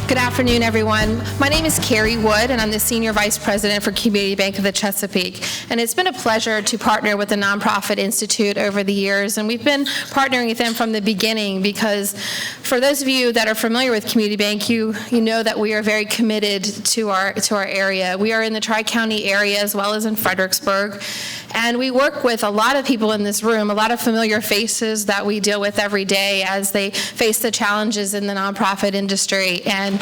Good afternoon, everyone. My name is Carrie Wood, and I'm the Senior Vice President for Community Bank of the Chesapeake. And it's been a pleasure to partner with the Nonprofit Institute over the years, and we've been partnering with them from the beginning because for those of you that are familiar with Community Bank, you know that we are very committed to our area. We are in the Tri-County area as well as in Fredericksburg. And we work with a lot of people in this room, a lot of familiar faces that we deal with every day as they face the challenges in the nonprofit industry. And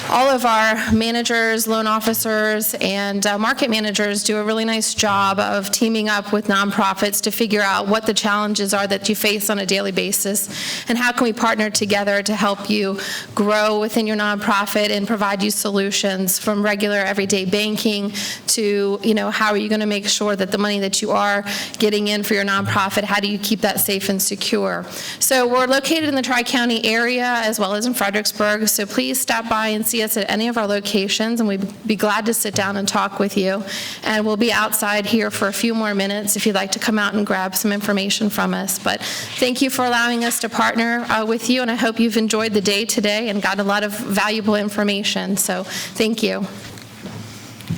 all of our managers, loan officers, and market managers do a really nice job of teaming up with nonprofits to figure out what the challenges are that you face on a daily basis and how can we partner together to help you grow within your nonprofit and provide you solutions from regular everyday banking to, how are you going to make sure that the money that you are getting in for your nonprofit, how do you keep that safe and secure? So we're located in the Tri-County area as well as in Fredericksburg, so please stop by and see us at any of our locations, and we'd be glad to sit down and talk with you. And we'll be outside here for a few more minutes if you'd like to come out and grab some information from us. But thank you for allowing us to partner with you, and I hope you've enjoyed the day today and got a lot of valuable information. So thank you.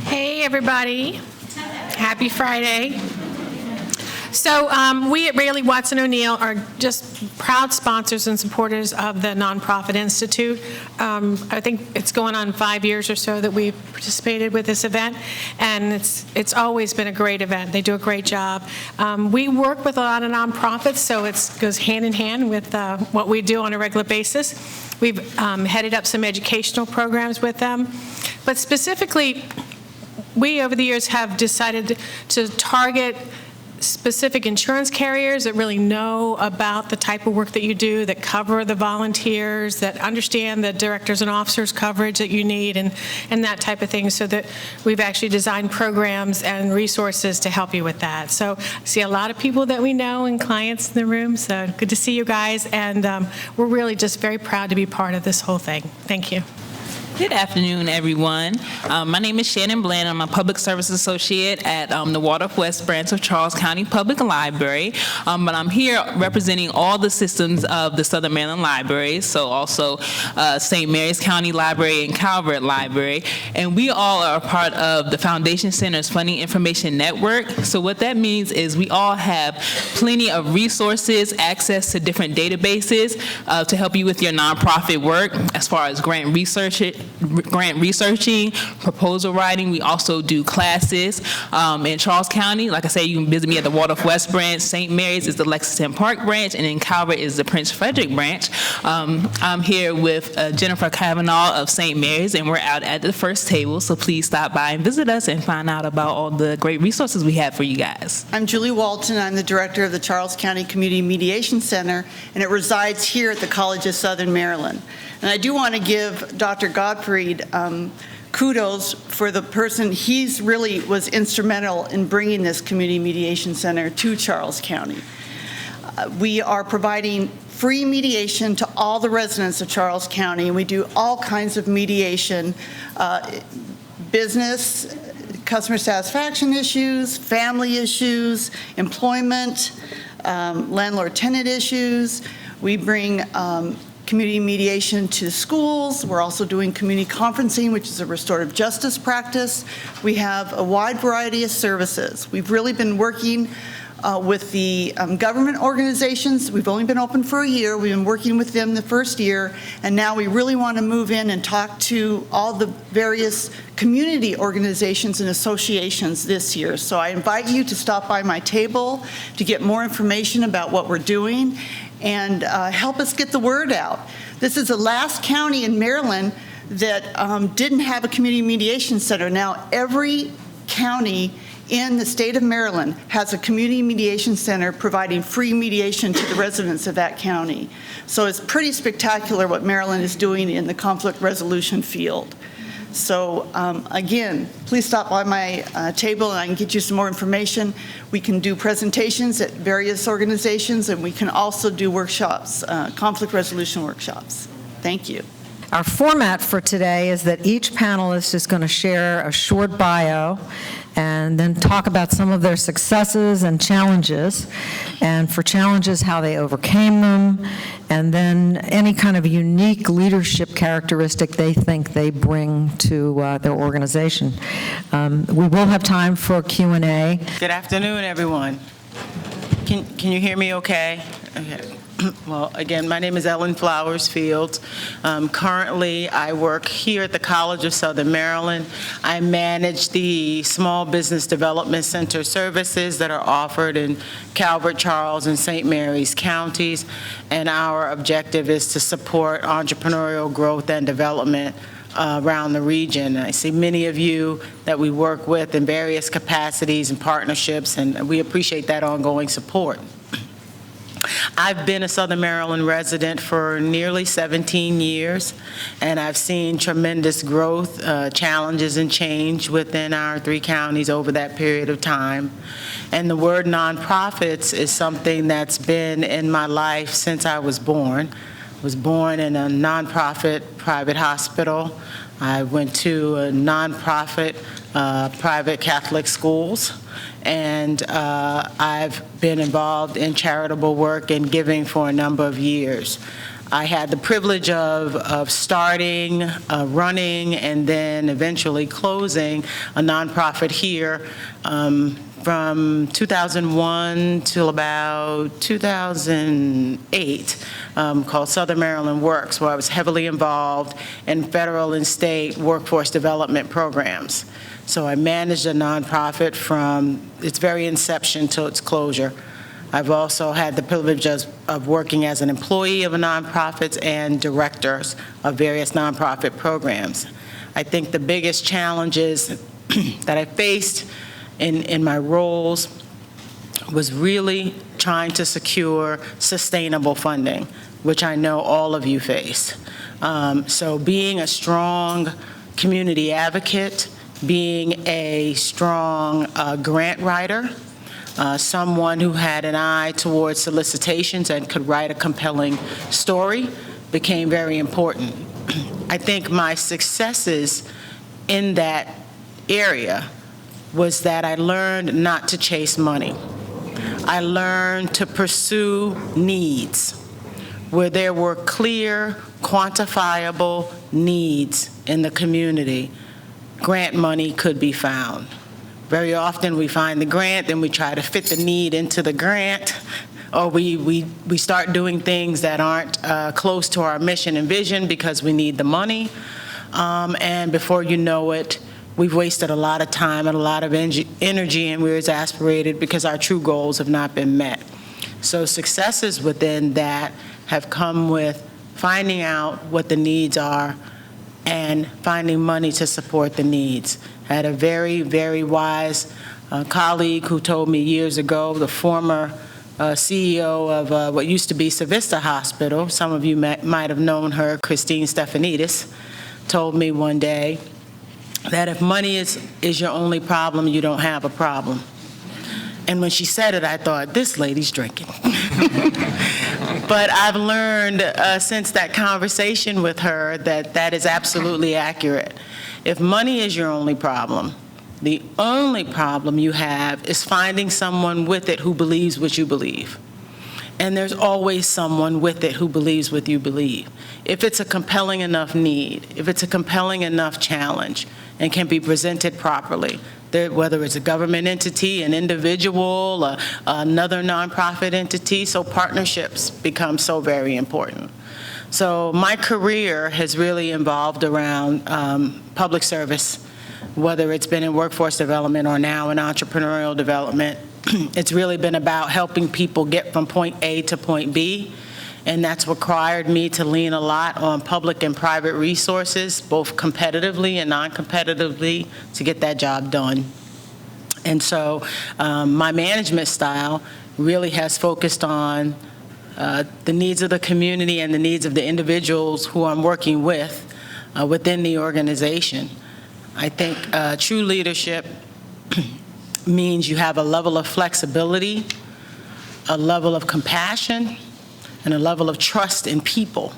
Hey, everybody. Happy Friday. So we at Rayleigh Watson O'Neill are just proud sponsors and supporters of the Nonprofit Institute. I think it's going on 5 years or so that we've participated with this event, and it's always been a great event. They do a great job. We work with a lot of nonprofits, so it goes hand in hand with what we do on a regular basis. We've headed up some educational programs with them, but specifically, we over the years have decided to target specific insurance carriers that really know about the type of work that you do, that cover the volunteers, that understand the directors and officers coverage that you need, and that type of thing, so that we've actually designed programs and resources to help you with that. So I see a lot of people that we know and clients in the room, so good to see you guys, and we're really just very proud to be part of this whole thing. Thank you. Good afternoon, everyone. My name is Shannon Bland. I'm a public service associate at the Waldorf West branch of Charles County Public Library. But I'm here representing all the systems of the Southern Maryland Library, so also St. Mary's County Library and Calvert Library. And we all are a part of the Foundation Center's Funding Information Network. So what that means is we all have plenty of resources, access to different databases to help you with your nonprofit work as far as grant researching, proposal writing. We also do classes in Charles County. Like I said, you can visit me at the Waldorf West branch. St. Mary's is the Lexington Park branch, and in Calvert is the Prince Frederick branch. I'm here with Jennifer Kavanaugh of St. Mary's, and we're out at the first table, so please stop by and visit us and find out about all the great resources we have for you guys. I'm Julie Walton. I'm the director of the Charles County Community Mediation Center, and it resides here at the College of Southern Maryland. And I do want to give Dr. Gottfried kudos for the person. He's really was instrumental in bringing this community mediation center to Charles County. We are providing free mediation to all the residents of Charles County, and we do all kinds of mediation, business, customer satisfaction issues, family issues, employment, landlord-tenant issues. We bring community mediation to schools. We're also doing community conferencing, which is a restorative justice practice. We have a wide variety of services. We've really been working with the government organizations. We've only been open for a year. We've been working with them the first year, and now we really want to move in and talk to all the various community organizations and associations this year. So I invite you to stop by my table to get more information about what we're doing and help us get the word out. This is the last county in Maryland that didn't have a community mediation center. Now every county in the state of Maryland has a community mediation center providing free mediation to the residents of that county. So it's pretty spectacular what Maryland is doing in the conflict resolution field. So again, please stop by my table and I can get you some more information. We can do presentations at various organizations, and we can also do workshops, conflict resolution workshops. Thank you. Our format for today is that each panelist is going to share a short bio and then talk about some of their successes and challenges, and for challenges, how they overcame them, and then any kind of unique leadership characteristic they think they bring to their organization. We will have time for Q&A. Good afternoon, everyone. Can you hear me okay? Okay. Well, again, my name is Ellen Flowers Fields. Currently, I work here at the College of Southern Maryland. I manage the Small Business Development Center services that are offered in Calvert, Charles, and St. Mary's counties, and our objective is to support entrepreneurial growth and development around the region. I see many of you that we work with in various capacities and partnerships, and we appreciate that ongoing support. I've been a Southern Maryland resident for nearly 17 years, and I've seen tremendous growth, challenges, and change within our 3 counties over that period of time. And the word nonprofits is something that's been in my life since I was born. I was born in a nonprofit private hospital. I went to a nonprofit private Catholic schools. And I've been involved in charitable work and giving for a number of years. I had the privilege of starting, running, and then eventually closing a nonprofit here from 2001 till about 2008 called Southern Maryland Works, where I was heavily involved in federal and state workforce development programs. So I managed a nonprofit from its very inception to its closure. I've also had the privilege of working as an employee of a nonprofit and directors of various nonprofit programs. I think the biggest challenges that I faced in my roles was really trying to secure sustainable funding, which I know all of you face. So being a strong community advocate, being a strong grant writer, someone who had an eye towards solicitations and could write a compelling story became very important. I think my successes in that area was that I learned not to chase money. I learned to pursue needs where there were clear, quantifiable needs in the community. Grant money could be found. Very often we find the grant, then we try to fit the need into the grant, or we start doing things that aren't close to our mission and vision because we need the money. And before you know it, we've wasted a lot of time and a lot of energy, and we're exasperated because our true goals have not been met. So successes within that have come with finding out what the needs are and finding money to support the needs. I had a very, very wise colleague who told me years ago, the former CEO of what used to be Savista Hospital, some of you might have known her, Christine Stefanidis, told me one day that if money is your only problem, you don't have a problem. And when she said it, I thought, this lady's drinking. But I've learned since that conversation with her that that is absolutely accurate. If money is your only problem, the only problem you have is finding someone with it who believes what you believe. And there's always someone with it who believes what you believe. If it's a compelling enough need, if it's a compelling enough challenge and can be presented properly, whether it's a government entity, an individual, another nonprofit entity, so partnerships become so very important. So my career has really involved around public service, whether it's been in workforce development or now in entrepreneurial development. It's really been about helping people get from point A to point B, and that's required me to lean a lot on public and private resources, both competitively and non-competitively, to get that job done. And so my management style really has focused on the needs of the community and the needs of the individuals who I'm working with within the organization. I think true leadership means you have a level of flexibility, a level of compassion, and a level of trust in people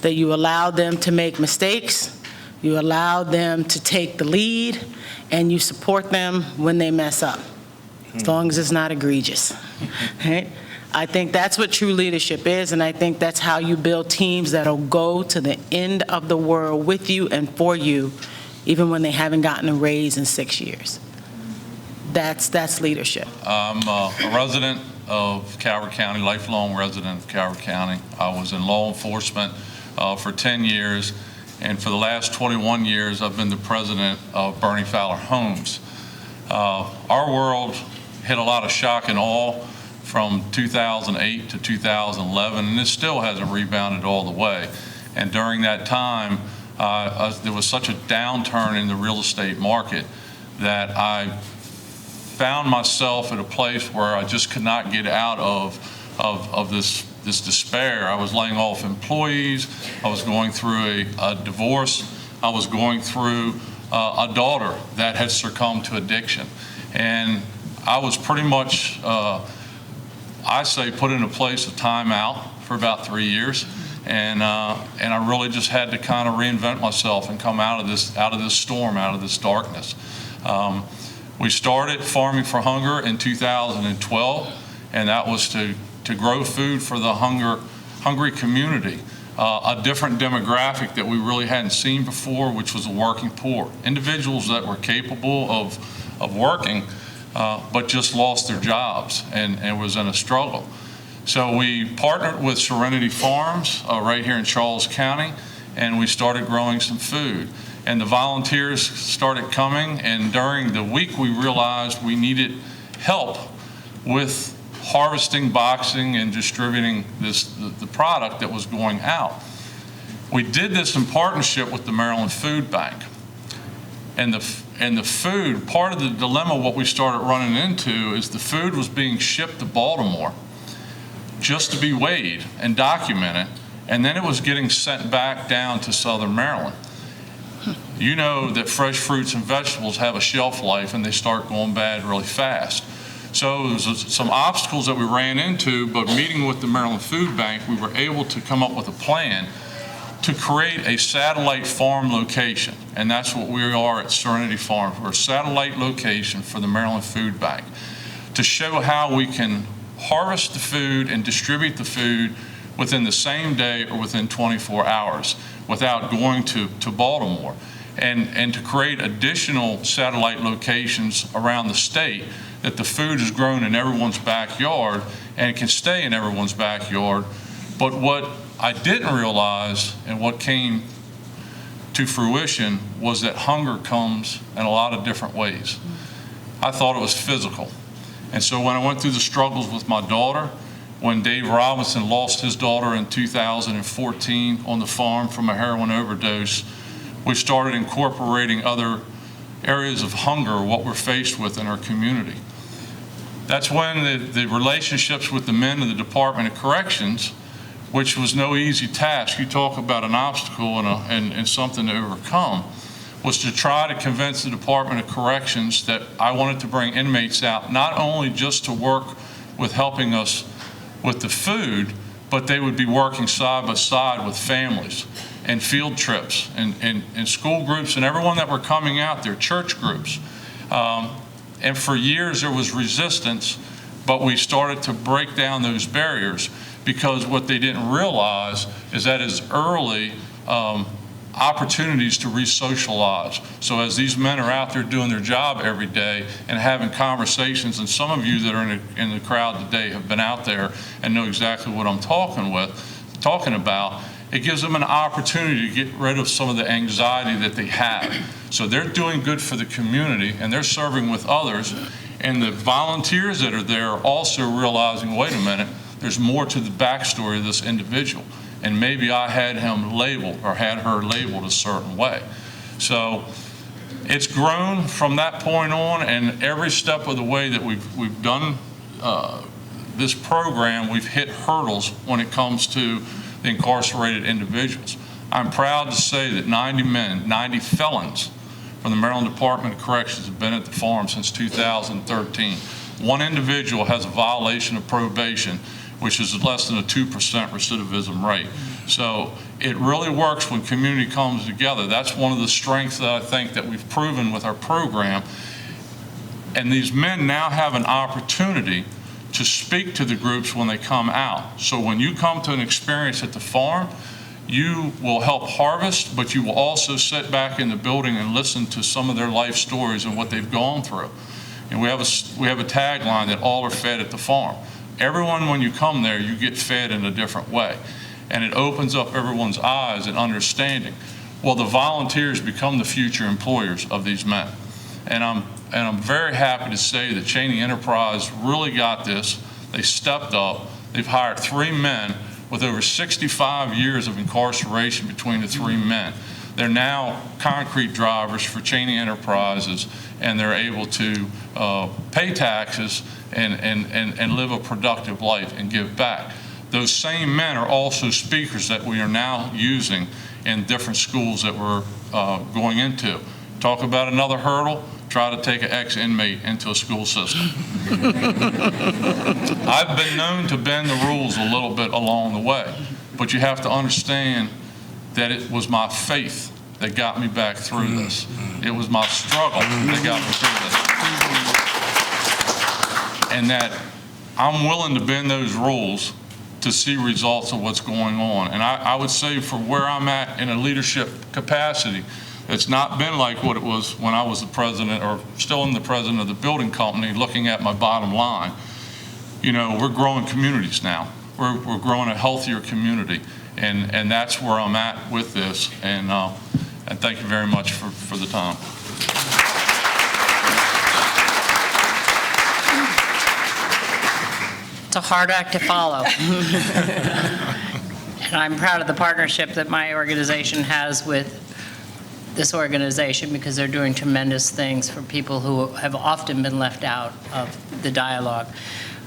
that you allow them to make mistakes, you allow them to take the lead, and you support them when they mess up, as long as it's not egregious. Right? I think that's what true leadership is, and I think that's how you build teams that'll go to the end of the world with you and for you, even when they haven't gotten a raise in 6 years. That's leadership. I'm a resident of Calvert County, lifelong resident of Calvert County. I was in law enforcement for 10 years, and for the last 21 years, I've been the president of Bernie Fowler Homes. Our world hit a lot of shock and awe from 2008 to 2011, and it still hasn't rebounded all the way. And during that time, there was such a downturn in the real estate market that I found myself at a place where I just could not get out of this despair. I was laying off employees. I was going through a divorce. I was going through a daughter that had succumbed to addiction. And I was pretty much, I say, put in a place of timeout for about 3 years. And I really just had to kind of reinvent myself and come out of this storm, out of this darkness. We started Farming for Hunger in 2012, and that was to grow food for the hungry community, a different demographic that we really hadn't seen before, which was the working poor, individuals that were capable of working, but just lost their jobs and was in a struggle. So we partnered with Serenity Farms right here in Charles County, and we started growing some food. And the volunteers started coming, and during the week we realized we needed help with harvesting, boxing, and distributing the product that was going out. We did this in partnership with the Maryland Food Bank. And the food, part of the dilemma what we started running into is the food was being shipped to Baltimore just to be weighed and documented, and then it was getting sent back down to Southern Maryland. You know that fresh fruits and vegetables have a shelf life and they start going bad really fast. So there was some obstacles that we ran into, but meeting with the Maryland Food Bank, we were able to come up with a plan to create a satellite farm location. And that's what we are at Serenity Farms. We're a satellite location for the Maryland Food Bank to show how we can harvest the food and distribute the food within the same day or within 24 hours without going to Baltimore, and to create additional satellite locations around the state that the food is grown in everyone's backyard and it can stay in everyone's backyard. But what I didn't realize and what came to fruition was that hunger comes in a lot of different ways. I thought it was physical. And so when I went through the struggles with my daughter, when Dave Robinson lost his daughter in 2014 on the farm from a heroin overdose, we started incorporating other areas of hunger, what we're faced with in our community. That's when the relationships with the men of the Department of Corrections, which was no easy task, you talk about an obstacle and something to overcome, was to try to convince the Department of Corrections that I wanted to bring inmates out, not only just to work with helping us with the food, but they would be working side by side with families and field trips and school groups and everyone that were coming out there, church groups. And for years there was resistance, but we started to break down those barriers, because what they didn't realize is that is early opportunities to re-socialize. So as these men are out there doing their job every day and having conversations, and some of you that are in the crowd today have been out there and know exactly what I'm talking about, it gives them an opportunity to get rid of some of the anxiety that they have. So they're doing good for the community and they're serving with others, and the volunteers that are there are also realizing, wait a minute, there's more to the backstory of this individual. And maybe I had him labeled or had her labeled a certain way. So it's grown from that point on, and every step of the way that we've done this program, we've hit hurdles when it comes to the incarcerated individuals. I'm proud to say that 90 felons from the Maryland Department of Corrections have been at the farm since 2013. One individual has a violation of probation, which is less than a 2% recidivism rate. So It really works when community comes together. That's one of the strengths that I think that we've proven with our program. And these men now have an opportunity to speak to the groups when they come out. So when you come to an experience at the farm, you will help harvest, but you will also sit back in the building and listen to some of their life stories and what they've gone through. And we have a tagline that all are fed at the farm. Everyone, when you come there, you get fed in a different way. And it opens up everyone's eyes and understanding. Well, the volunteers become the future employers of these men. And I'm very happy to say that Cheney Enterprise really got this. They stepped up. They've hired 3 men with over 65 years of incarceration between the 3 men. They're now concrete drivers for Cheney Enterprises, and they're able to pay taxes and live a productive life and give back. Those same men are also speakers that we are now using in different schools that we're going into. Talk about another hurdle. Try to take an ex-inmate into a school system. I've been known to bend the rules a little bit along the way, but you have to understand that it was my faith that got me back through this. It was my struggle that got me through this. And that I'm willing to bend those rules to see results of what's going on. And I would say for where I'm at in a leadership capacity, it's not been like what it was when I was the president, or still in the president of the building company, looking at my bottom line. You know, we're growing communities now. We're growing a healthier community, and that's where I'm at with this. And thank you very much for the time. It's a hard act to follow. And I'm proud of the partnership that my organization has with this organization, because they're doing tremendous things for people who have often been left out of the dialogue.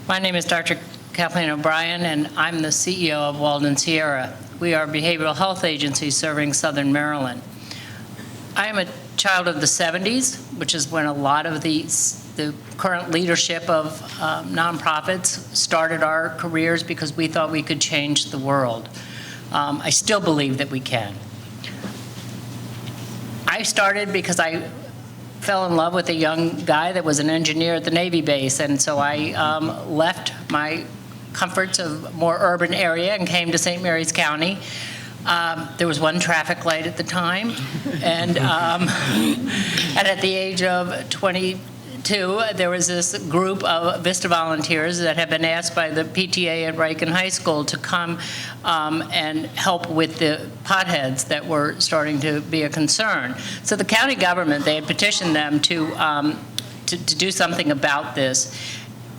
My name is Dr. Kathleen O'Brien, and I'm the CEO of Walden Sierra. We are a behavioral health agency serving Southern Maryland. I am a child of the 70s, which is when a lot of the current leadership of nonprofits started our careers, because we thought we could change the world. I still believe that we can. I started because I fell in love with a young guy that was an engineer at the Navy base, and so I left my comforts of more urban area and came to St. Mary's County. There was one traffic light at the time, and at the age of 22, there was this group of Vista volunteers that had been asked by the PTA at Riken High School to come and help with the potheads that were starting to be a concern. So the county government, they had petitioned them to do something about this.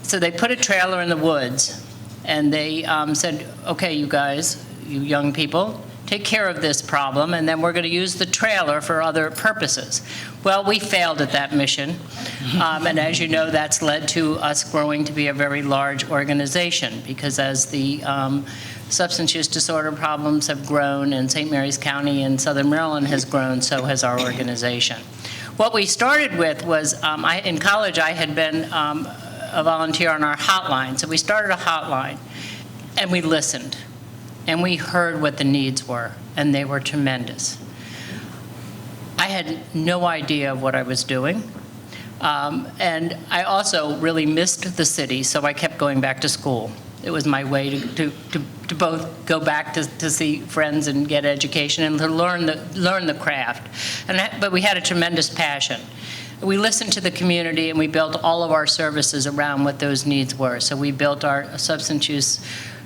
So they put a trailer in the woods, and they said, okay, you guys, you young people, take care of this problem, and then we're going to use the trailer for other purposes. Well, we failed at that mission, and as you know, that's led to us growing to be a very large organization, because as the substance use disorder problems have grown, and St. Mary's County and Southern Maryland has grown, so has our organization. What we started with was, in college, I had been a volunteer on our hotline, so we started a hotline, and we listened. And we heard what the needs were, and they were tremendous. I had no idea of what I was doing. And I also really missed the city, so I kept going back to school. It was my way to both go back to see friends and get education and to learn the craft. But we had a tremendous passion. We listened to the community, and we built all of our services around what those needs were. So we built our substance use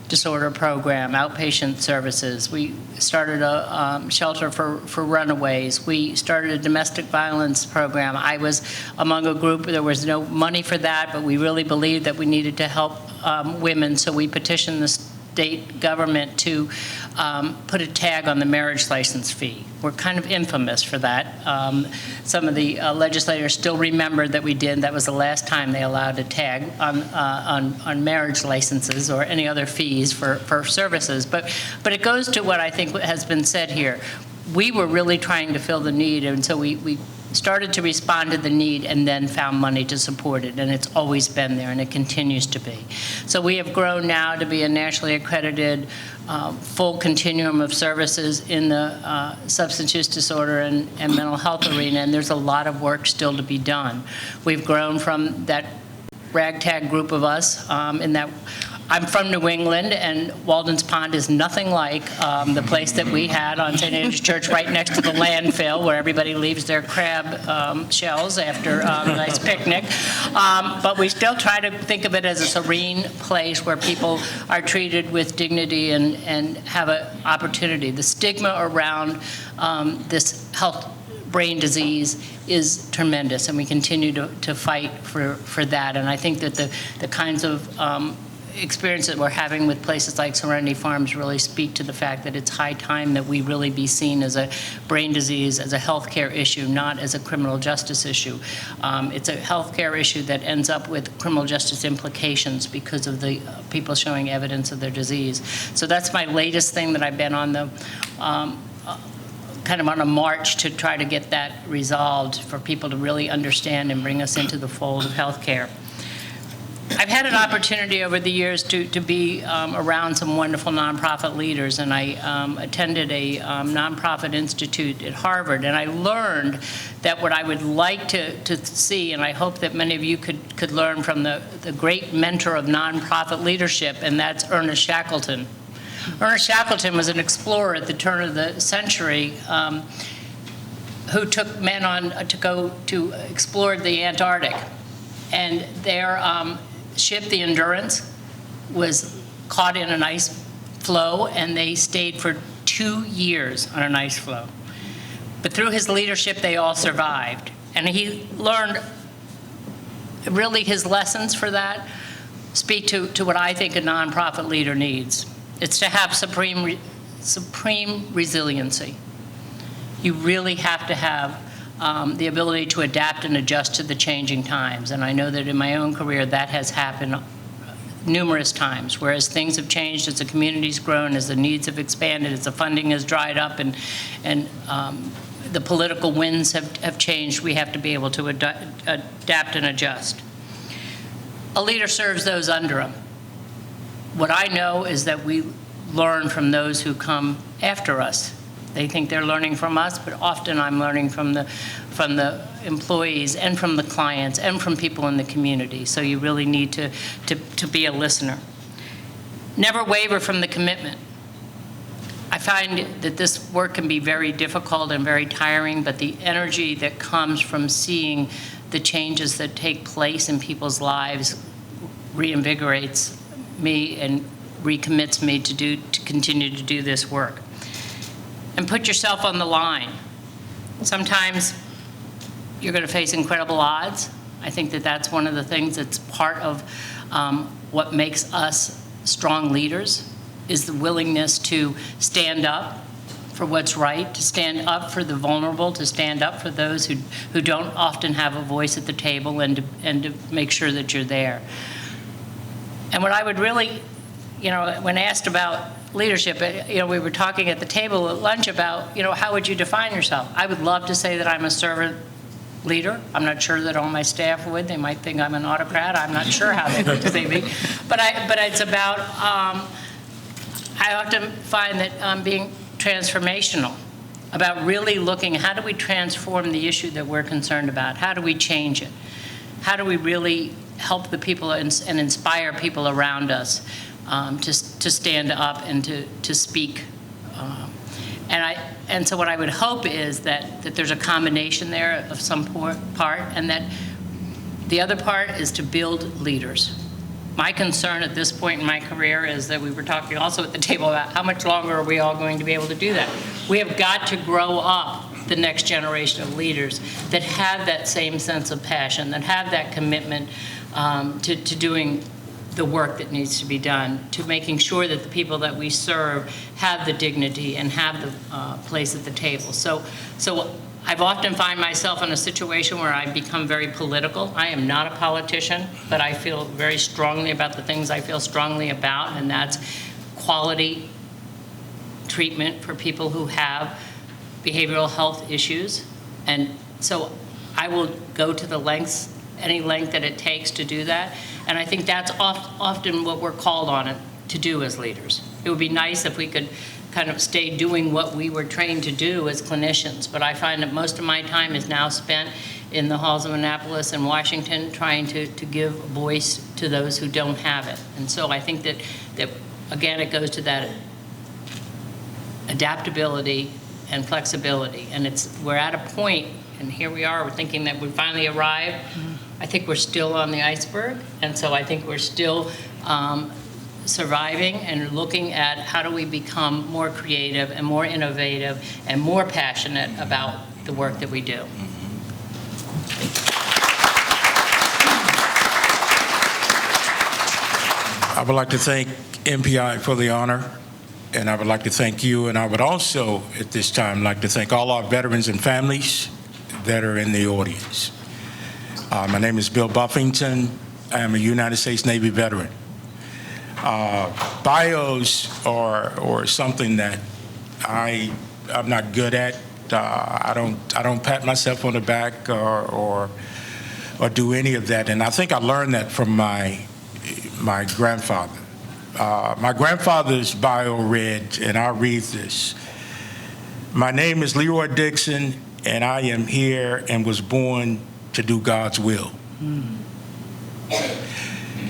disorder program, outpatient services. We started a shelter for runaways. We started a domestic violence program. I was among a group, there was no money for that, but we really believed that we needed to help women, so we petitioned the state government to put a tag on the marriage license fee. We're kind of infamous for that. Some of the legislators still remember that we did. That was the last time they allowed a tag on marriage licenses or any other fees for services. But it goes to what I think has been said here. we were really trying to fill the need, and so we started to respond to the need and then found money to support it, and it's always been there, and it continues to be. So we have grown now to be a nationally accredited full continuum of services in the substance use disorder and mental health arena, and there's a lot of work still to be done. We've grown from that ragtag group of us in that I'm from New England, and Walden's Pond is nothing like the place that we had on St. Andrew's Church right next to the landfill where everybody leaves their crab shells after a nice picnic. But we still try to think of it as a serene place where people are treated with dignity and have an opportunity. The stigma around this brain disease is tremendous, and we continue to fight for that. And I think that the kinds of experience that we're having with places like Serenity Farms really speak to the fact that it's high time that we really be seen as a brain disease, as a healthcare issue, not as a criminal justice issue. It's a healthcare issue that ends up with criminal justice implications because of the people showing evidence of their disease. So that's my latest thing that I've been on the kind of on a march to try to get that resolved for people to really understand and bring us into the fold of healthcare. I've had an opportunity over the years to be around some wonderful nonprofit leaders, and I attended a nonprofit institute at Harvard, and I learned that what I would like to see, and I hope that many of you could learn from the great mentor of nonprofit leadership, and that's Ernest Shackleton. Ernest Shackleton was an explorer at the turn of the century who took men on to go to explore the Antarctic, and their ship, the Endurance, was caught in an ice floe, and they stayed for 2 years on an ice floe. But through his leadership, they all survived. And he learned, really his lessons for that speak to what I think a nonprofit leader needs. It's to have supreme resiliency. You really have to have the ability to adapt and adjust to the changing times. And I know that in my own career that has happened numerous times, whereas things have changed as the community's grown, as the needs have expanded, as the funding has dried up, and the political winds have changed. We have to be able to adapt and adjust. A leader serves those under him. What I know is that we learn from those who come after us. They think they're learning from us, but often I'm learning from the employees and from the clients and from people in the community. So you really need to be a listener. Never waver from the commitment. I find that this work can be very difficult and very tiring, but the energy that comes from seeing the changes that take place in people's lives reinvigorates me and recommits me to continue to do this work. And put yourself on the line. Sometimes you're going to face incredible odds. I think that that's one of the things that's part of what makes us strong leaders, is the willingness to stand up for what's right, to stand up for the vulnerable, to stand up for those who don't often have a voice at the table, and to make sure that you're there. And what I would really, when asked about leadership, we were talking at the table at lunch about, how would you define yourself? I would love to say that I'm a servant leader. I'm not sure that all my staff would. They might think I'm an autocrat. I'm not sure how they would see me. But it's about, I often find that being transformational, about really looking, how do we transform the issue that we're concerned about? How do we change it? How do we really help the people and inspire people around us to stand up and to speak? And so what I would hope is that there's a combination there of some part, and that the other part is to build leaders. My concern at this point in my career is that we were talking also at the table about how much longer are we all going to be able to do that. We have got to grow up the next generation of leaders that have that same sense of passion, that have that commitment to doing the work that needs to be done, to making sure that the people that we serve have the dignity and have the place at the table. So I've often find myself in a situation where I become very political. I am not a politician, but I feel very strongly about the things I feel strongly about, and that's quality treatment for people who have behavioral health issues. And so I will go to the lengths, any length that it takes to do that. And I think that's often what we're called on to do as leaders. It would be nice if we could kind of stay doing what we were trained to do as clinicians. But I find that most of my time is now spent in the halls of Annapolis and Washington trying to give voice to those who don't have it. And so I think that again, it goes to that adaptability and flexibility. And we're at a point, and here we are, we're thinking that we finally arrived. I think we're still on the iceberg. And so I think we're still surviving and looking at how do we become more creative and more innovative and more passionate about the work that we do. I would like to thank MPI for the honor, and I would like to thank you, and I would also at this time like to thank all our veterans and families that are in the audience. My name is Bill Buffington. I am a United States Navy veteran. Bios are something that I'm not good at. I don't pat myself on the back or do any of that. And I think I learned that from my grandfather. My grandfather's bio read, and I'll read this. My name is Leroy Dixon, and I am here and was born to do God's will.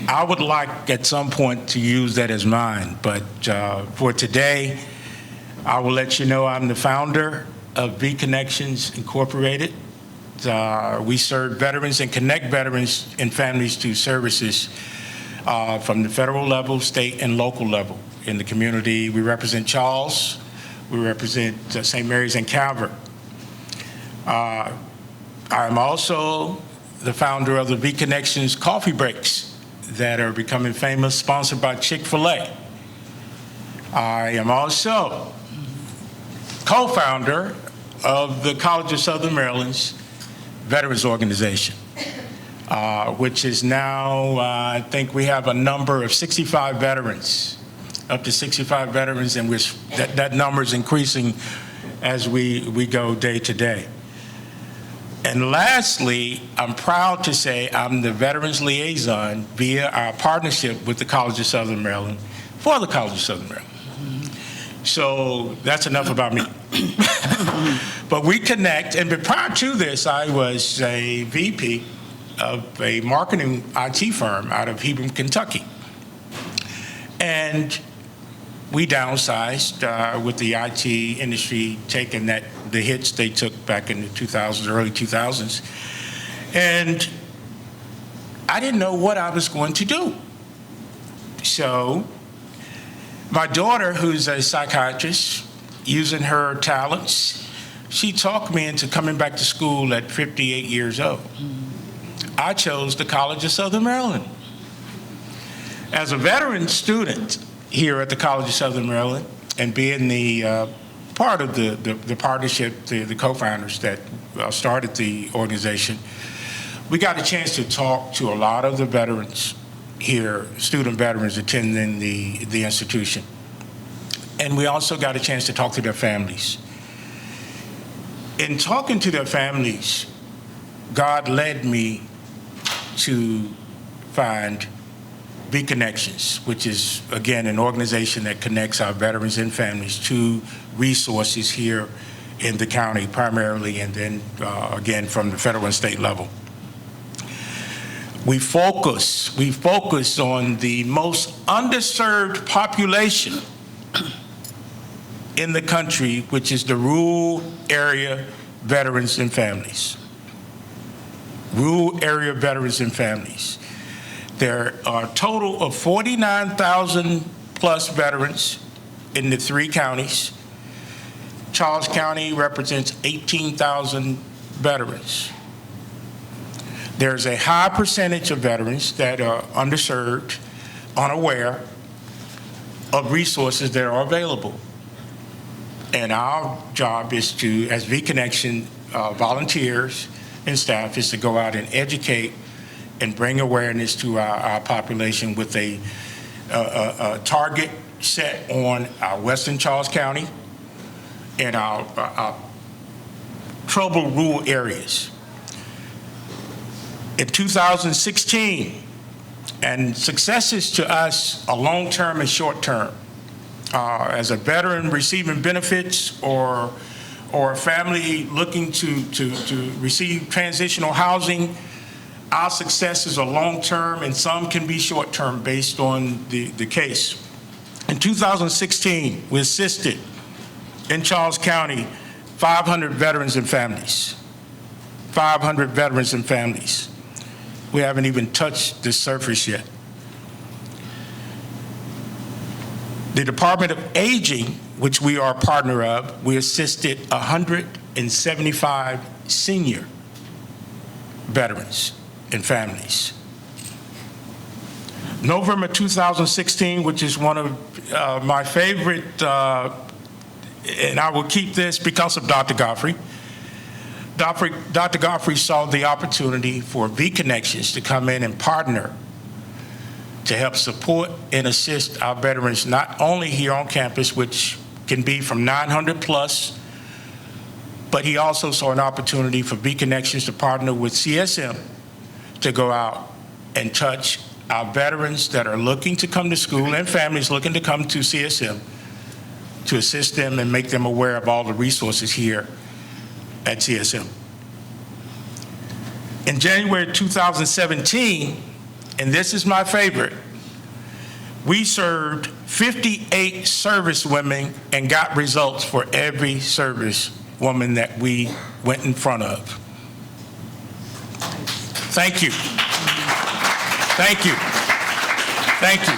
I would like at some point to use that as mine, but for today, I will let you know I'm the founder of V Connections Incorporated. We serve veterans and connect veterans and families to services from the federal level, state, and local level. In the community, we represent Charles, we represent St. Mary's and Calvert. I am also the founder of the V Connections Coffee Breaks that are becoming famous, sponsored by Chick-fil-A. I am also co-founder of the College of Southern Maryland's Veterans Organization, which is now, I think we have a number of 65 veterans, up to 65 veterans, and that number is increasing as we go day to day. And lastly, I'm proud to say I'm the Veterans Liaison via our partnership with the College of Southern Maryland for the College of Southern Maryland. So that's enough about me. But we connect, and prior to this, I was a VP of a marketing IT firm out of Hebron, Kentucky. And we downsized with the IT industry taking the hits they took back in the 2000s, early 2000s. And I didn't know what I was going to do. So my daughter, who's a psychiatrist, using her talents, she talked me into coming back to school at 58 years old. I chose the College of Southern Maryland. As a veteran student here at the College of Southern Maryland, and being the part of the partnership, the co-founders that started the organization, we got a chance to talk to a lot of the veterans here, student veterans attending the institution. And we also got a chance to talk to their families. In talking to their families, God led me to find V Connections, which is, again, an organization that connects our veterans and families to resources here in the county primarily, and then, again, from the federal and state level. We focus on the most underserved population in the country, which is the rural area veterans and families. Rural area veterans and families. There are a total of 49,000 plus veterans in the 3 counties. Charles County represents 18,000 veterans. There's a high percentage of veterans that are underserved, unaware of resources that are available. And our job is to, as V Connection volunteers and staff, is to go out and educate and bring awareness to our population with a target set on our Western Charles County and our troubled rural areas. In 2016, and successes to us are long-term and short-term. As a veteran receiving benefits or a family looking to receive transitional housing, our successes are long-term and some can be short-term based on the case. In 2016, we assisted in Charles County 500 veterans and families. 500 veterans and families. We haven't even touched the surface yet. The Department of Aging, which we are a partner of, we assisted 175 senior veterans and families. November 2016, which is one of my favorite, and I will keep this because of Dr. Godfrey. Dr. Godfrey saw the opportunity for V Connections to come in and partner to help support and assist our veterans, not only here on campus, which can be from 900 plus, but he also saw an opportunity for V Connections to partner with CSM to go out and touch our veterans that are looking to come to school and families looking to come to CSM to assist them and make them aware of all the resources here at CSM. In January 2017, and this is my favorite, we served 58 service women and got results for every service woman that we went in front of. Thank you. Thank you. Thank you.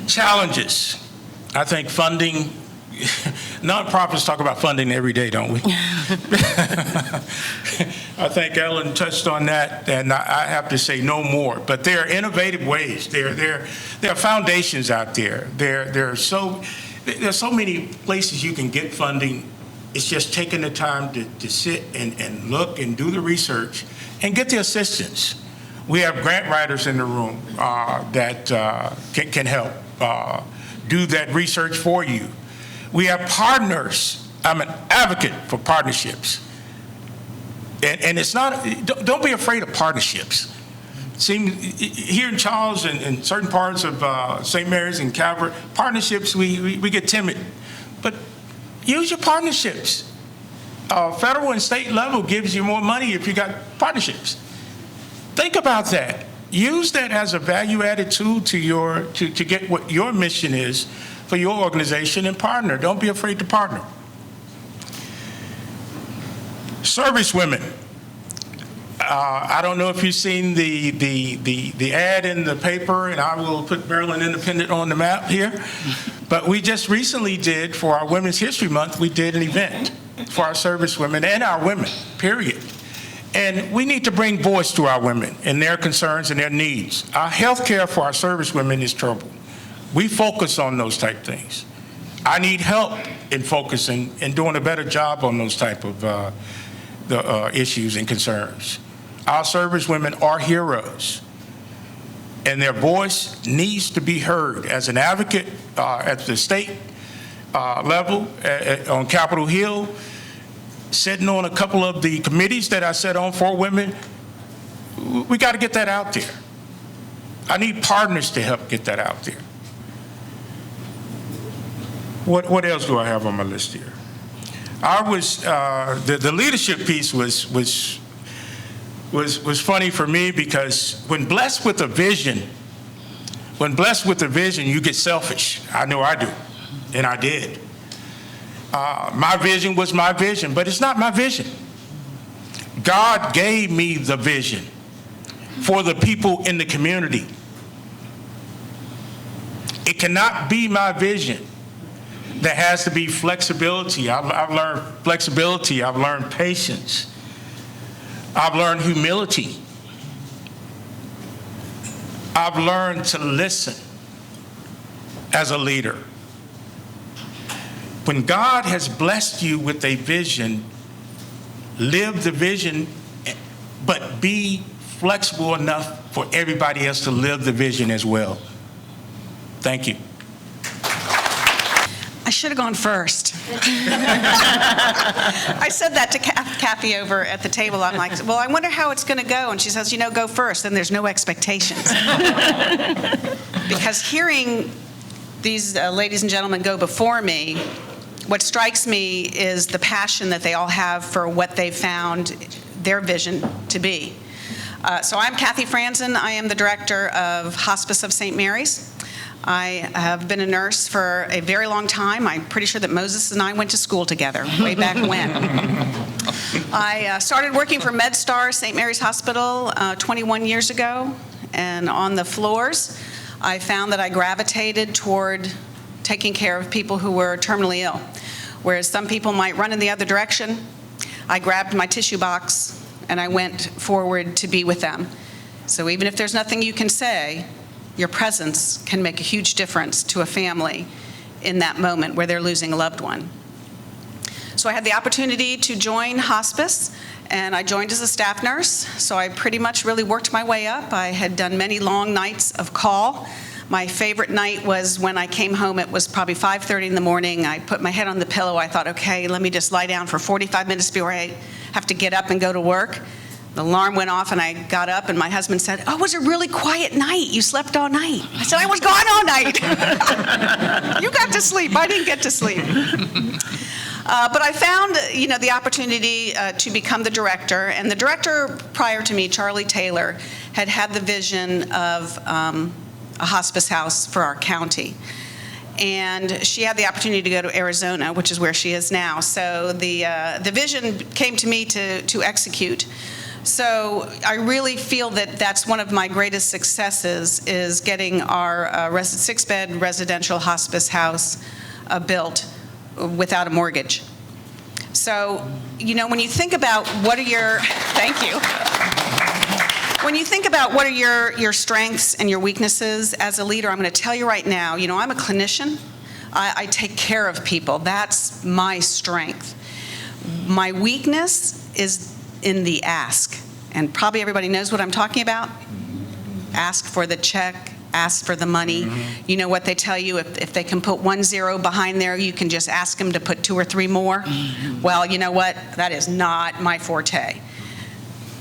Challenges. I think funding, nonprofits talk about funding every day, don't we? I think Ellen touched on that, and I have to say no more. But there are innovative ways. There are foundations out there. There's so many places you can get funding. It's just taking the time to sit and look and do the research and get the assistance. We have grant writers in the room that can help do that research for you. We have partners. I'm an advocate for partnerships. And it's not, don't be afraid of partnerships. Here in Charles and in certain parts of St. Mary's and Calvert, partnerships, we get timid. But use your partnerships. Federal and state level gives you more money if you got partnerships. Think about that. Use that as a value-added tool to get what your mission is for your organization and partner. Don't be afraid to partner. Service women. I don't know if you've seen the ad in the paper, and I will put Maryland Independent on the map here. But we just recently did, for our Women's History Month, we did an event for our service women and our women, period. And we need to bring voice to our women and their concerns and their needs. Our health care for our service women is terrible. We focus on those type things. I need help in focusing and doing a better job on those type of issues and concerns. Our service women are heroes, and their voice needs to be heard. As an advocate at the state level, on Capitol Hill, sitting on a couple of the committees that I sat on for women, we got to get that out there. I need partners to help get that out there. What else do I have on my list here? I was the leadership piece was funny for me, because when blessed with a vision, you get selfish. I know I do, and I did. My vision was my vision, but it's not my vision. God gave me the vision for the people in the community. It cannot be my vision. There has to be flexibility. I've learned flexibility. I've learned patience. I've learned humility. I've learned to listen as a leader. When God has blessed you with a vision, live the vision, but be flexible enough for everybody else to live the vision as well. Thank you. I should have gone first. I said that to Kathy over at the table. I'm like, well, I wonder how it's going to go. And she says, go first. Then there's no expectations. Because hearing these ladies and gentlemen go before me, what strikes me is the passion that they all have for what they've found their vision to be. So I'm Kathy Franzen. I am the director of Hospice of St. Mary's. I have been a nurse for a very long time. I'm pretty sure that Moses and I went to school together way back when. I started working for MedStar St. Mary's Hospital 21 years ago, and on the floors, I found that I gravitated toward taking care of people who were terminally ill. Whereas some people might run in the other direction, I grabbed my tissue box and I went forward to be with them. So even if there's nothing you can say, your presence can make a huge difference to a family in that moment where they're losing a loved one. So I had the opportunity to join hospice, and I joined as a staff nurse. So I pretty much really worked my way up. I had done many long nights of call. My favorite night was when I came home. It was probably 5:30 in the morning. I put my head on the pillow. I thought, okay, let me just lie down for 45 minutes before I have to get up and go to work. The alarm went off and I got up and my husband said, oh, it was a really quiet night. You slept all night. I said, I was gone all night. You got to sleep. I didn't get to sleep. But I found, the opportunity to become the director. And the director prior to me, Charlie Taylor, had the vision of a hospice house for our county. And she had the opportunity to go to Arizona, which is where she is now. So the vision came to me to execute. So I really feel that that's one of my greatest successes is getting our 6-bed residential hospice house built without a mortgage. So, when you think about thank you. When you think about what are your strengths and your weaknesses as a leader, I'm going to tell you right now, I'm a clinician. I take care of people. That's my strength. My weakness is in the ask. And probably everybody knows what I'm talking about. Ask for the check, ask for the money. Mm-hmm. You know what they tell you, if they can put 1 0 behind there, you can just ask them to put 2 or 3 more. Mm-hmm. Well, you know what? That is not my forte.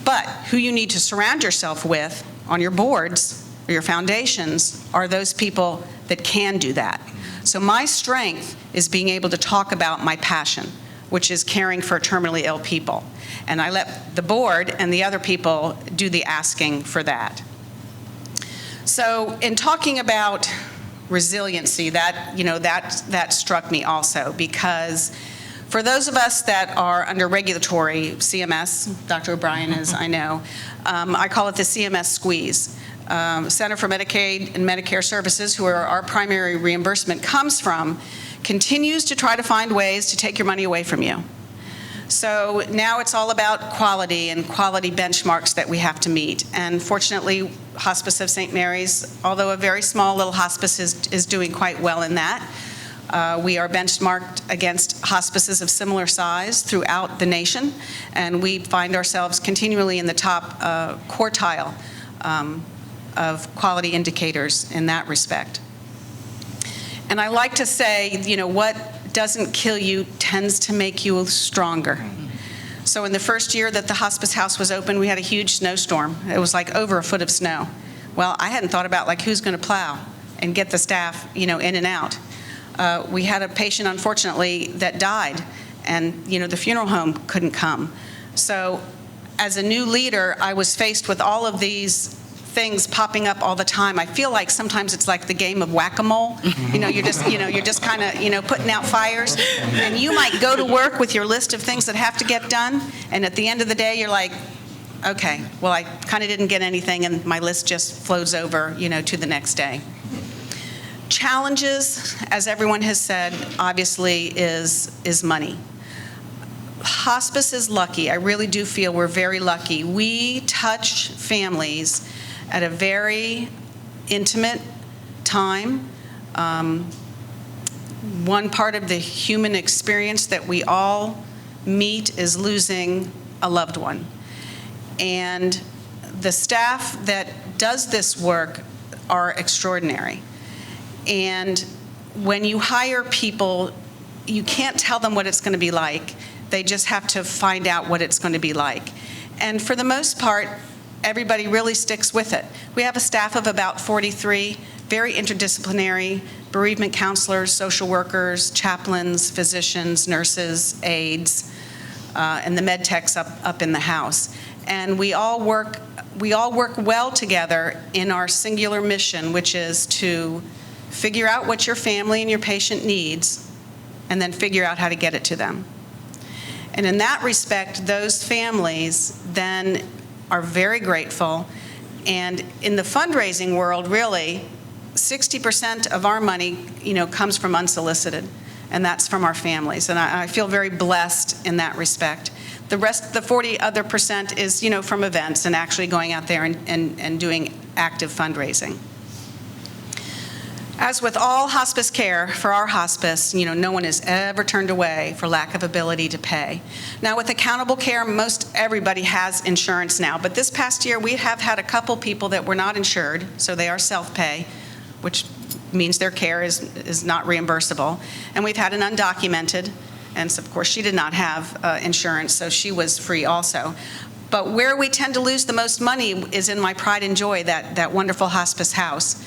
But who you need to surround yourself with on your boards or your foundations are those people that can do that. So my strength is being able to talk about my passion, which is caring for terminally ill people. And I let the board and the other people do the asking for that. So in talking about resiliency, that struck me also, because for those of us that are under regulatory, CMS, Dr. O'Brien is, I know, I call it the CMS squeeze. Center for Medicaid and Medicare Services, who our primary reimbursement comes from, continues to try to find ways to take your money away from you. So now it's all about quality and quality benchmarks that we have to meet. And fortunately, Hospice of St. Mary's, although a very small little hospice, is doing quite well in that. We are benchmarked against hospices of similar size throughout the nation, and we find ourselves continually in the top quartile of quality indicators in that respect. And I like to say, what doesn't kill you tends to make you stronger. So in the first year that the hospice house was open, we had a huge snowstorm. It was like over 1 foot of snow. Well, I hadn't thought about who's going to plow and get the staff, in and out. We had a patient, unfortunately, that died, and the funeral home couldn't come. So as a new leader, I was faced with all of these things popping up all the time. I feel like sometimes it's like the game of whack-a-mole. You're just kind of, putting out fires. And you might go to work with your list of things that have to get done, and at the end of the day, you're like, okay, well, I kind of didn't get anything, and my list just flows over, to the next day. Challenges, as everyone has said, obviously is money. Hospice is lucky. I really do feel we're very lucky. We touch families at a very intimate time. One part of the human experience that we all meet is losing a loved one. And the staff that does this work are extraordinary. And when you hire people you can't tell them what it's going to be like. They just have to find out what it's going to be like. And for the most part, everybody really sticks with it. We have a staff of about 43, very interdisciplinary, bereavement counselors, social workers, chaplains, physicians, nurses, aides, and the med techs up in the house. And we all work well together in our singular mission, which is to figure out what your family and your patient needs, and then figure out how to get it to them. And in that respect, those families then are very grateful. And in the fundraising world, really, 60% of our money, comes from unsolicited, and that's from our families. And I feel very blessed in that respect. The rest, the 40% is, from events and actually going out there and doing active fundraising. As with all hospice care, for our hospice, no one is ever turned away for lack of ability to pay. Now, with accountable care, most everybody has insurance now, but this past year we have had a couple people that were not insured, so they are self-pay, which means their care is not reimbursable. And we've had an undocumented, and so of course she did not have insurance, so she was free also. But where we tend to lose the most money is in my pride and joy, that wonderful hospice house.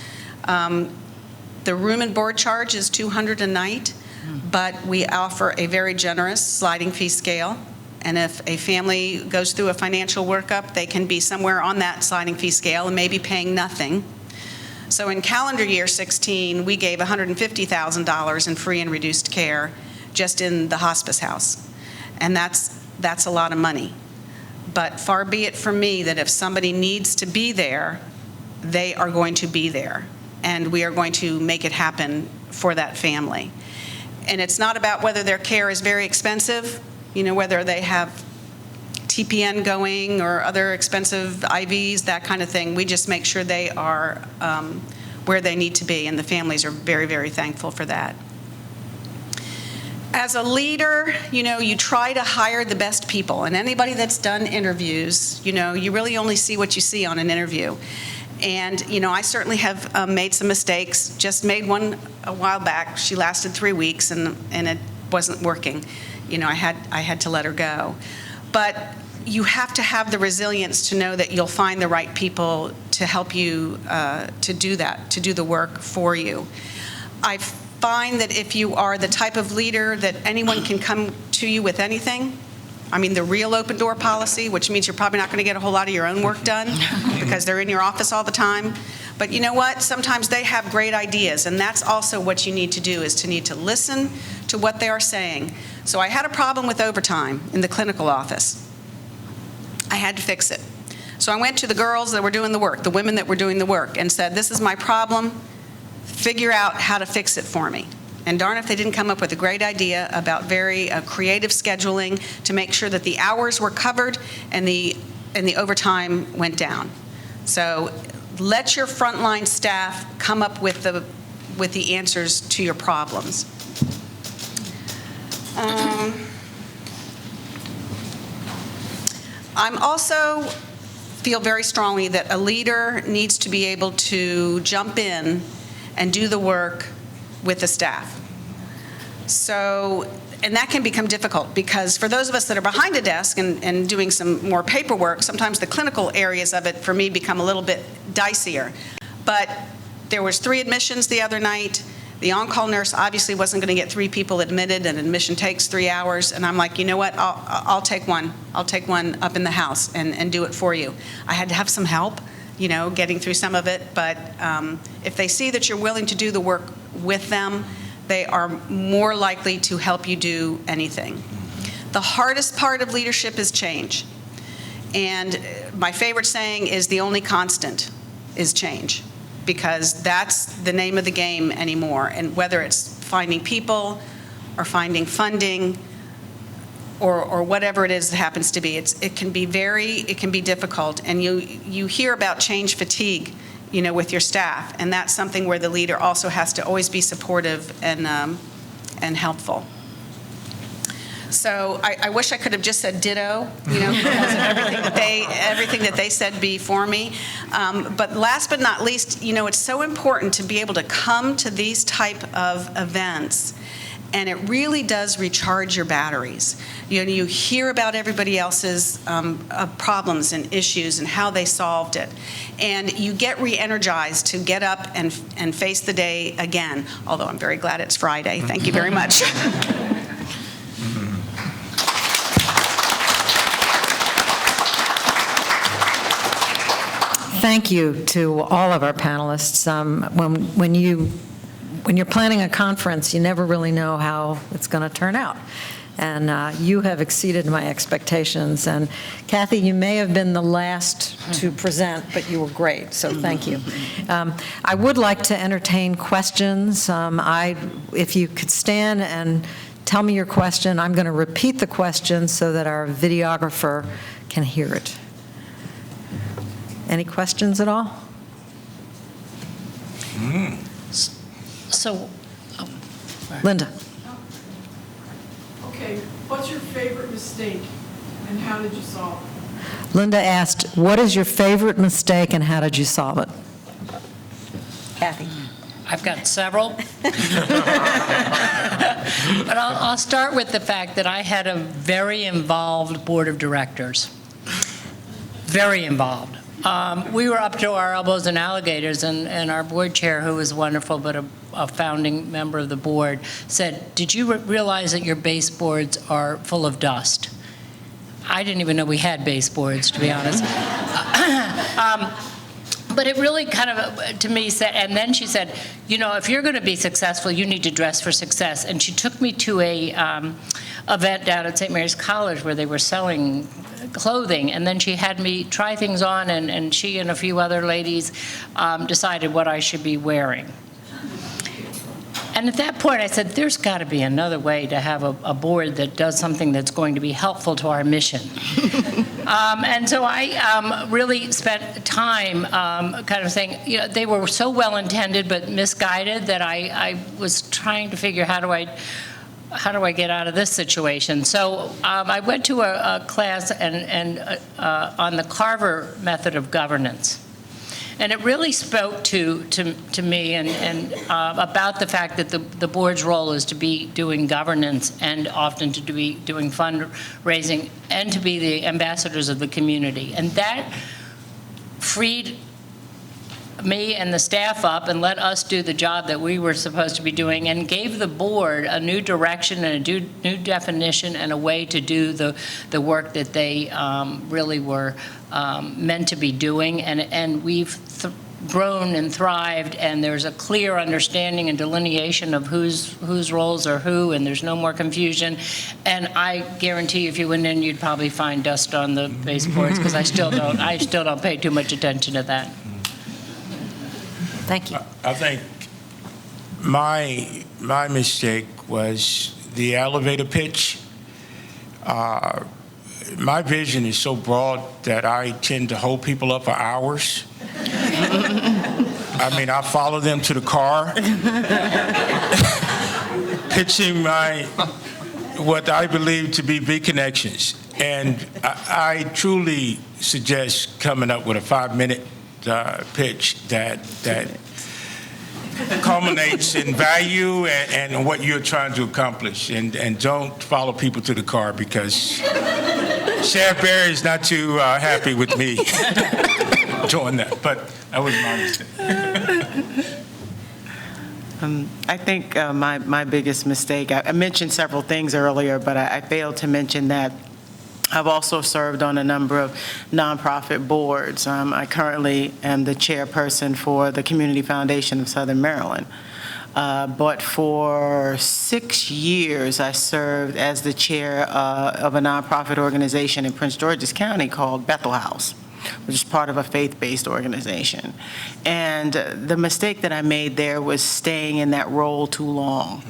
The room and board charge is $200 a night, but we offer a very generous sliding fee scale. And if a family goes through a financial workup, they can be somewhere on that sliding fee scale and maybe paying nothing. So in calendar year 16, we gave $150,000 in free and reduced care just in the hospice house. And that's a lot of money. But far be it from me that if somebody needs to be there, they are going to be there. And we are going to make it happen for that family. And it's not about whether their care is very expensive, whether they have TPN going or other expensive IVs, that kind of thing. We just make sure they are where they need to be, and the families are very, very thankful for that. As a leader, you try to hire the best people, and anybody that's done interviews, you really only see what you see on an interview. And, I certainly have made some mistakes, just made one a while back. She lasted 3 weeks, and it wasn't working. I had to let her go. But you have to have the resilience to know that you'll find the right people to help you to do that, to do the work for you. I find that if you are the type of leader that anyone can come to you with anything, the real open door policy, which means you're probably not going to get a whole lot of your own work done because they're in your office all the time. But you know what? Sometimes they have great ideas, and that's also what you need to do, is to need to listen to what they are saying. So I had a problem with overtime in the clinical office. I had to fix it. So I went to the girls that were doing the work, the women that were doing the work, and said, this is my problem. Figure out how to fix it for me. And darn if they didn't come up with a great idea about very creative scheduling to make sure that the hours were covered and the overtime went down. So let your frontline staff come up with the answers to your problems. I'm also feel very strongly that a leader needs to be able to jump in and do the work with the staff. So, and that can become difficult because for those of us that are behind a desk and doing some more paperwork, sometimes the clinical areas of it for me become a little bit dicier. But there was 3 admissions the other night. The on-call nurse obviously wasn't going to get 3 people admitted, and admission takes 3 hours. And I'm like, you know what, I'll take one. I'll take one up in the house and do it for you. I had to have some help, getting through some of it. But if they see that you're willing to do the work with them, they are more likely to help you do anything. The hardest part of leadership is change. And my favorite saying is the only constant is change, because that's the name of the game anymore. And whether it's finding people or finding funding or whatever it is that happens to be, it can be difficult. And you hear about change fatigue, with your staff, and that's something where the leader also has to always be supportive and helpful. So I wish I could have just said ditto, because of everything that they said before me. But last but not least, it's so important to be able to come to these type of events and it really does recharge your batteries. You know, you hear about everybody else's problems and issues and how they solved it, and you get re-energized to get up and face the day again, although I'm very glad it's Friday. Thank you very much. Thank you to all of our panelists. When you're planning a conference, you never really know how it's going to turn out. And you have exceeded my expectations. And Kathy, you may have been the last to present, but you were great, so thank you. I would like to entertain questions. If you could stand and tell me your question, I'm going to repeat the question so that our videographer can hear it. Any questions at all? So, Linda. Okay, what's your favorite mistake and how did you solve it? Linda asked, what is your favorite mistake and how did you solve it? Kathy. I've got several. But I'll start with the fact that I had a very involved board of directors. Very involved. We were up to our elbows in alligators, and our board chair, who was wonderful but a founding member of the board, said, "Did you realize that your baseboards are full of dust?" I didn't even know we had baseboards, to be honest. But it really kind of, to me, said, and then she said, you know, if you're going to be successful, you need to dress for success. And she took me to a event down at St. Mary's College where they were selling clothing, and then she had me try things on, and she and a few other ladies decided what I should be wearing. And at that point, I said, there's got to be another way to have a board that does something that's going to be helpful to our mission. And so I really spent time kind of saying, you know, they were so well-intended but misguided that I was trying to figure how do I get out of this situation? So I went to a class on the Carver method of governance. And it really spoke to me and about the fact that the board's role is to be doing governance and often to be doing fundraising and to be the ambassadors of the community. And that freed me and the staff up and let us do the job that we were supposed to be doing and gave the board a new direction and a new definition and a way to do the work that they really were meant to be doing. And we've grown and thrived, and there's a clear understanding and delineation of whose roles are who, and there's no more confusion. And I guarantee you, if you went in, you'd probably find dust on the baseboards, because I still don't pay too much attention to that. Thank you. I think my mistake was the elevator pitch. My vision is so broad that I tend to hold people up for hours. I mean, I follow them to the car, pitching what I believe to be big connections. And I truly suggest coming up with a 5-minute pitch that culminates in value and what you're trying to accomplish. And don't follow people to the car, because Sheriff Barry is not too happy with me doing that. But that was my mistake. I think my biggest mistake, I mentioned several things earlier, but I failed to mention that I've also served on a number of nonprofit boards. I currently am the chairperson for the Community Foundation of Southern Maryland. But for 6 years, I served as the chair of a nonprofit organization in Prince George's County called Bethel House, which is part of a faith-based organization. And the mistake that I made there was staying in that role too long.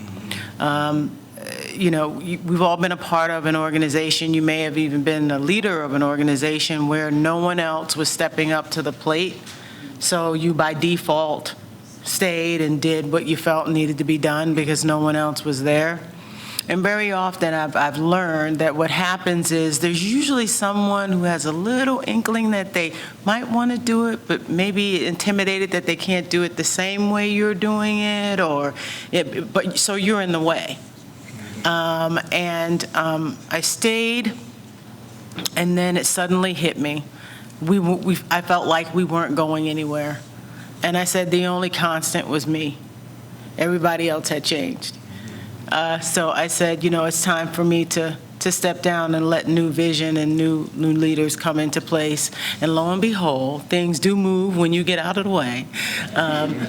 You know, we've all been a part of an organization. You may have even been a leader of an organization where no one else was stepping up to the plate. So you, by default, stayed and did what you felt needed to be done because no one else was there. And very often I've learned that what happens is there's usually someone who has a little inkling that they might want to do it, but maybe intimidated that they can't do it the same way you're doing it, so you're in the way. I stayed, and then it suddenly hit me. I felt like we weren't going anywhere. And I said the only constant was me. Everybody else had changed. So I said, it's time for me to step down and let new vision and new leaders come into place. And lo and behold, things do move when you get out of the way.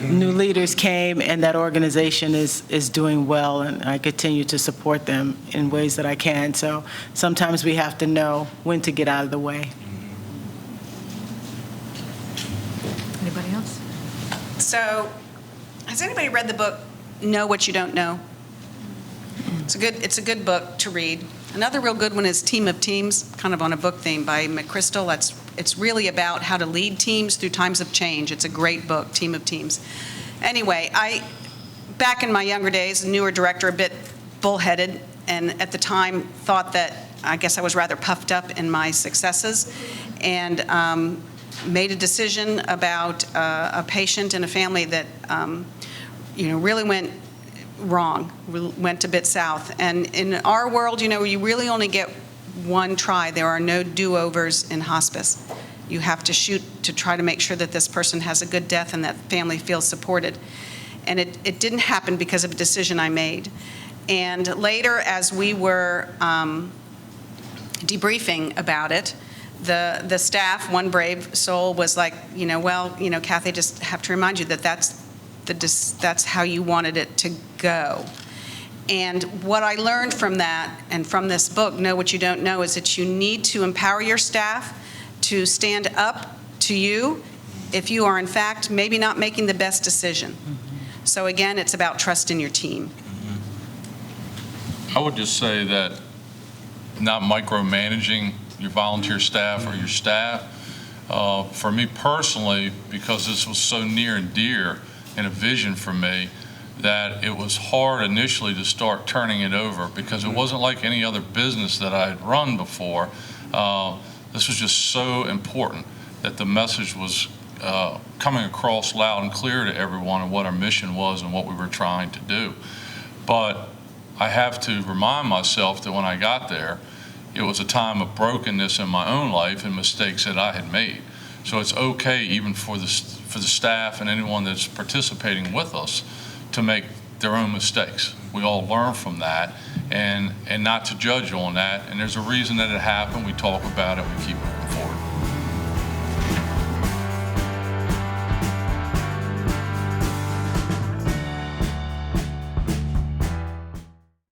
New leaders came, and that organization is doing well, and I continue to support them in ways that I can. So sometimes we have to know when to get out of the way. Anybody else? So, has anybody read the book Know What You Don't Know? It's a good book to read. Another real good one is Team of Teams, kind of on a book theme by McChrystal. It's really about how to lead teams through times of change. It's a great book, Team of Teams. Anyway, back in my younger days, newer director, a bit bullheaded, and at the time thought that I guess I was rather puffed up in my successes, and made a decision about a patient and a family that really went wrong, went a bit south. And in our world, you really only get one try. There are no do-overs in hospice. You have to shoot to try to make sure that this person has a good death and that family feels supported. And it didn't happen because of a decision I made. And later, as we were debriefing about it, the staff, one brave soul, was like, Kathy, I just have to remind you that that's how you wanted it to go. And what I learned from that and from this book, Know What You Don't Know, is that you need to empower your staff to stand up to you if you are, in fact, maybe not making the best decision. So again, it's about trust in your team. I would just say that not micromanaging your volunteer staff or your staff, for me personally, because this was so near and dear and a vision for me, that it was hard initially to start turning it over, because it wasn't like any other business that I had run before. This was just so important that the message was coming across loud and clear to everyone, and what our mission was and what we were trying to do. But I have to remind myself that when I got there, it was a time of brokenness in my own life and mistakes that I had made. So it's okay, even for the staff and anyone that's participating with us, to make their own mistakes. We all learn from that, and not to judge on that. And there's a reason that it happened. We talk about it. We keep moving forward.